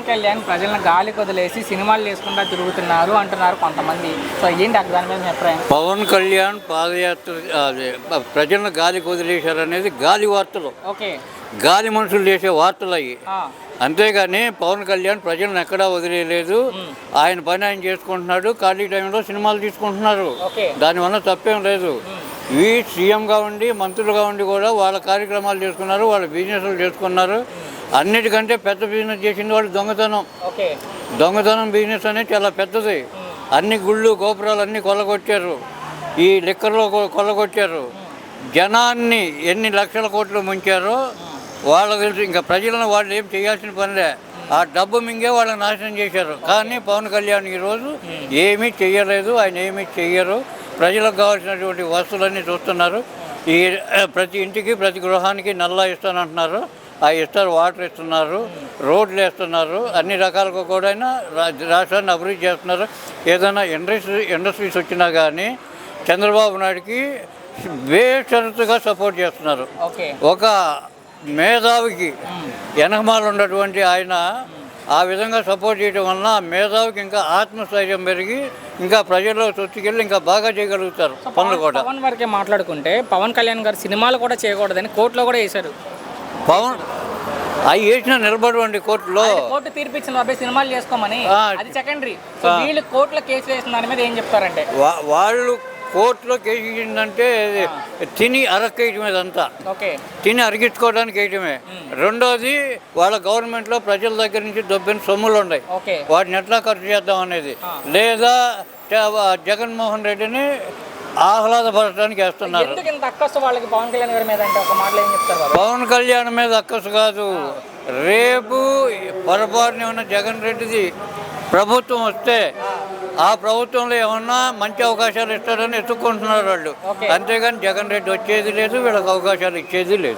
కళ్యాణ్ ప్రజలను గాలి వదిలేసి సినిమాలు చేసుకుంటా తిరుగుతున్నారు అంటున్నారు కొంతమంది. సో ఏంటి దాని మీద మీ అభిప్రాయం? పవన్ కళ్యాణ్ పాదయాత్ర ప్రజలను గాలికి వదిలేశారనేది గాలి వార్తలు. ఓకే, గాలి మనుషులు చేసే వార్తలు అయ్యి. అంతేగాని పవన్ కళ్యాణ్ ప్రజలను ఎక్కడా వదిలేయలేదు. ఆయన పని ఆయన చేసుకుంటున్నాడు. ఖాళీ టైంలో సినిమాలు తీసుకుంటున్నారు. దానివల్ల తప్పేం లేదు. ఈ సీఎంగా ఉండి మంత్రులుగా ఉండి కూడా వాళ్ళ కార్యక్రమాలు చేసుకున్నారు, వాళ్ళ బిజినెస్లు చేసుకున్నారు. అన్నిటికంటే పెద్ద బిజినెస్ చేసింది వాళ్ళు దొంగతనం బిజినెస్ అనేది చాలా పెద్దది. అన్ని గుళ్ళు గోపురాలు అన్నీ కొల్లగొట్టారు. ఈ లిక్కర్లో కొల్లగొట్టారు. జనాన్ని ఎన్ని లక్షల కోట్లు ముంచారో వాళ్ళకి తెలుసు. ఇంకా ప్రజలను వాళ్ళు ఏం చేయాల్సిన పనిలే. ఆ డబ్బు మింగే వాళ్ళని నాశనం చేశారు. కానీ పవన్ కళ్యాణ్ ఈరోజు ఏమీ చెయ్యలేదు. ఆయన ఏమీ చెయ్యరు. ప్రజలకు కావాల్సినటువంటి వస్తువులన్నీ చూస్తున్నారు. ఈ ప్రతి ఇంటికి ప్రతి గృహానికి నల్లా ఇస్తానంటున్నారు. ఆ ఇస్తారు, వాటర్ ఇస్తున్నారు, రోడ్లు వేస్తున్నారు. అన్ని రకాలుగా కూడా రాష్ట్రాన్ని అభివృద్ధి చేస్తున్నారు. ఏదైనా ఇండస్ట్రీస్ వచ్చినా కానీ చంద్రబాబు నాయుడికి బేషరతుగా సపోర్ట్ చేస్తున్నారు. ఒక మేధావికి వెనకమాల ఉన్నటువంటి ఆయన ఆ విధంగా సపోర్ట్ చేయడం వలన మేధావికి ఇంకా ఆత్మస్థైర్యం పెరిగి ఇంకా ప్రజల్లో చొచ్చుకెళ్ళి ఇంకా బాగా చేయగలుగుతారు పనులు కూడా. పవన్ వరకే మాట్లాడుకుంటే పవన్ కళ్యాణ్ గారు సినిమాలు కూడా చేయకూడదని కోర్టులో కూడా వేశారు. పవన్ అవి వేసిన నిలబడవండి కోర్టులో. కోర్టు తీర్పిచ్చిన అబ్బాయి సినిమాలు చేసుకోమని, అది సెకండరీ. సో వీళ్ళు కోర్టులో కేసు వేసిన దాని మీద ఏం చెప్తారంటే, వాళ్ళు కోర్టులో కేసు ఇచ్చిందంటే తిని అరక్కేయటమే. అదంతా తిని అరిగించుకోవడానికి వేయటమే. రెండోది వాళ్ళ గవర్నమెంట్లో ప్రజల దగ్గర నుంచి దొబ్బిన సొమ్ములు ఉన్నాయి. వాటిని ఎట్లా ఖర్చు చేద్దాం అనేది, లేదా జగన్మోహన్ రెడ్డిని ఆహ్లాదపరచడానికి వేస్తున్నారు. పవన్ కళ్యాణ్ మీద అక్కసు కాదు. రేపు పొరపాటున ఉన్న జగన్ రెడ్డిది ప్రభుత్వం వస్తే ఆ ప్రభుత్వంలో ఏమన్నా మంచి అవకాశాలు ఇస్తారని ఎత్తుక్కుంటున్నారు వాళ్ళు. అంతేగాని జగన్ రెడ్డి వచ్చేది లేదు, వీళ్ళకి అవకాశాలు ఇచ్చేది లేదు.